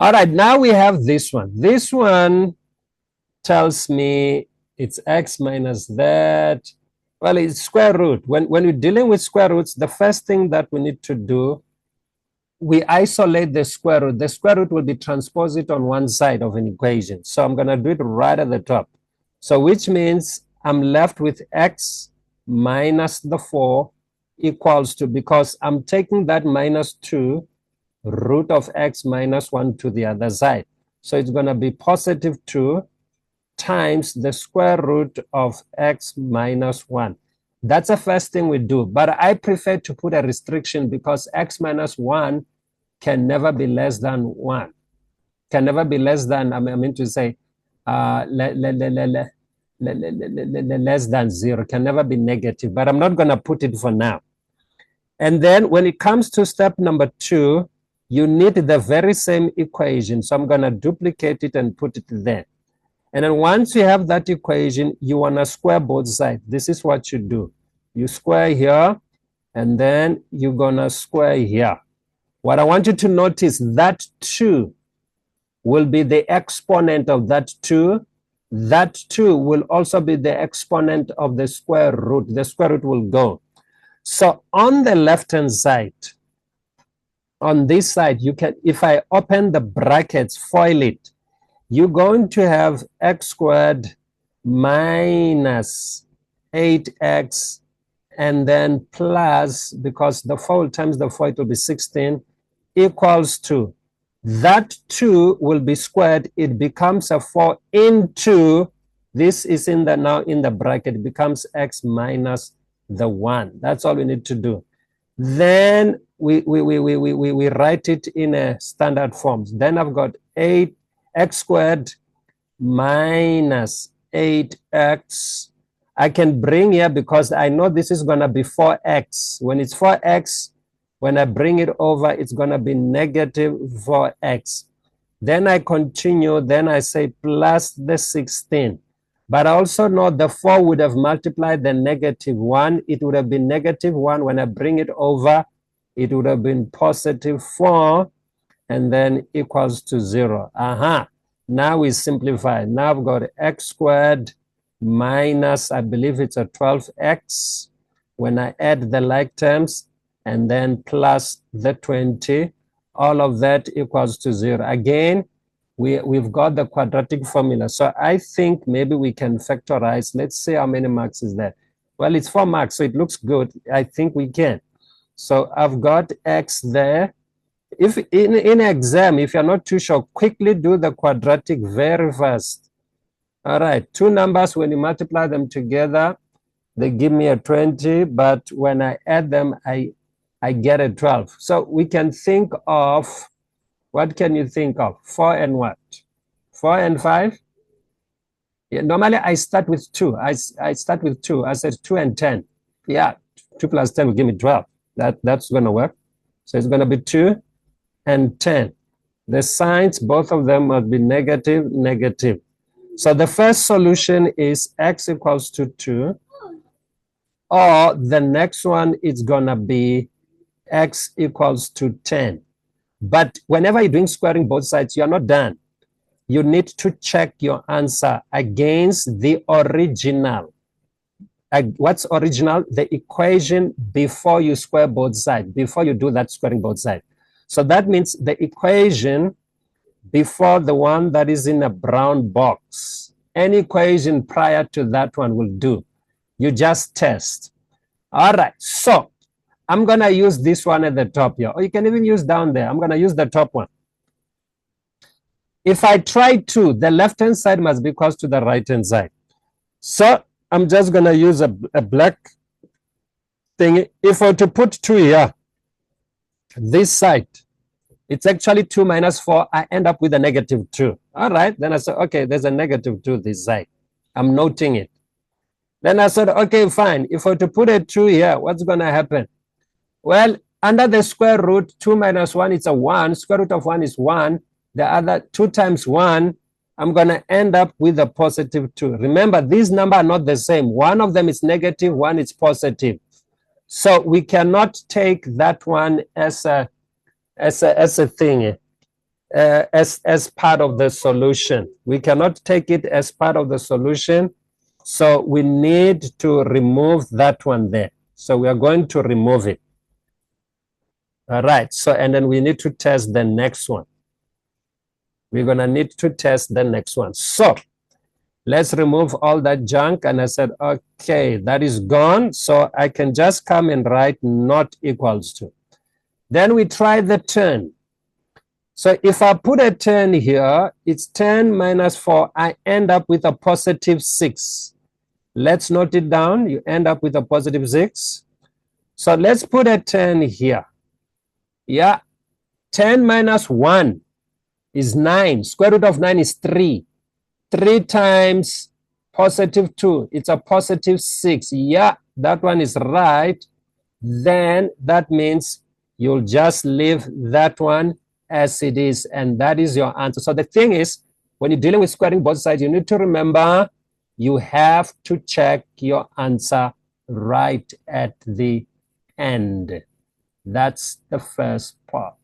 All right, now we have this one. This one tells me it's x minus that. Well, it's square root. When you're dealing with square roots, the first thing that we need to do, we isolate the square root. The square root will be transposed on one side of an equation. So I'm going to do it right at the top. So which means I'm left with x minus the 4 equals to, because I'm taking that minus 2 root of x minus 1 to the other side. So it's going to be positive 2 times the square root of x minus 1. That's the first thing we do. But I prefer to put a restriction because x minus 1 can never be less than 1. Can never be less than, I mean to say, less than 0. Can never be negative. But I'm not going to put it for now. And then when it comes to step number 2, you need the very same equation. So I'm going to duplicate it and put it there. And then once you have that equation, you want to square both sides. This is what you do. You square here, and then you're going to square here. What I want you to notice, that 2 will be the exponent of that 2. That 2 will also be the exponent of the square root. The square root will go. So on the left-hand side, on this side, you can, if I open the brackets, foil it, you're going to have x squared minus 8x and then plus, because the 4 times the 4, it will be 16, equals to, that 2 will be squared. It becomes a 4 into, this is in the, now in the bracket, it becomes x minus the 1. That's all we need to do. Then we write it in a standard form. Then I've got 8 x squared minus 8x. I can bring here because I know this is going to be 4x. When it's 4x, when I bring it over, it's going to be negative 4x. Then I continue, then I say plus the 16. But I also know the 4 would have multiplied the negative 1. It would have been negative 1. When I bring it over, it would have been positive 4. And then equals to 0. Now we simplify. Now I've got x squared minus, I believe it's a 12x. When I add the like terms, and then plus the 20, all of that equals to 0. Again, we've got the quadratic formula. So I think maybe we can factorize. Let's see how many marks is there. Well, it's 4 marks, so it looks good. I think we can. So I've got x there. If in exam, if you're not too sure, quickly do the quadratic very fast. All right, 2 numbers, when you multiply them together, they give me a 20, but when I add them, I get a 12. So we can think of, what can you think of? 4 and what? 4 and 5? Yeah, normally I start with 2. I start with 2. I said 2 and 10. Yeah, 2 plus 10 will give me 12. That's going to work. So it's going to be 2 and 10. The signs, both of them must be negative, negative. So the first solution is x equals to 2, or the next one is gonna be x equals to 10. But whenever you're doing squaring both sides, you're not done. You need to check your answer against the original. What's original? The equation before you square both sides, before you do that squaring both sides. So that means the equation before the one that is in a brown box. Any equation prior to that one will do. You just test. All right, so I'm going to use this one at the top here. Or you can even use down there. I'm going to use the top one. If I try 2, the left-hand side must be equal to the right-hand side. So I'm just going to use a black thing. If I were to put 2 here, this side, it's actually 2 minus 4. I end up with a negative 2. All right. Then I said, okay, there's a negative 2 this side. I'm noting it. Then I said, okay, fine. If I were to put a 2 here, what's going to happen? Well, under the square root, 2 minus 1, it's a 1. Square root of 1 is 1. The other 2 times 1, I'm going to end up with a positive 2. Remember, these numbers are not the same. One of them is negative, one is positive. So we cannot take that one as a thing. as part of the solution. We cannot take it as part of the solution. So we need to remove that one there. So we are going to remove it. All right. So, and then we need to test the next one. We're going to need to test the next one. So let's remove all that junk. And I said, okay, that is gone. So I can just come and write not equals to. Then we try the turn. So if I put a 10 here, it's 10 minus 4. I end up with a positive 6. Let's note it down. You end up with a positive 6. So let's put a 10 here. Yeah. 10 minus 1 is 9. Square root of 9 is 3. 3 times positive 2. It's a positive 6. Yeah, that one is right. Then that means you'll just leave that one as it is, and that is your answer. So the thing is, when you're dealing with squaring both sides, you need to remember you have to check your answer right at the end. That's the first part.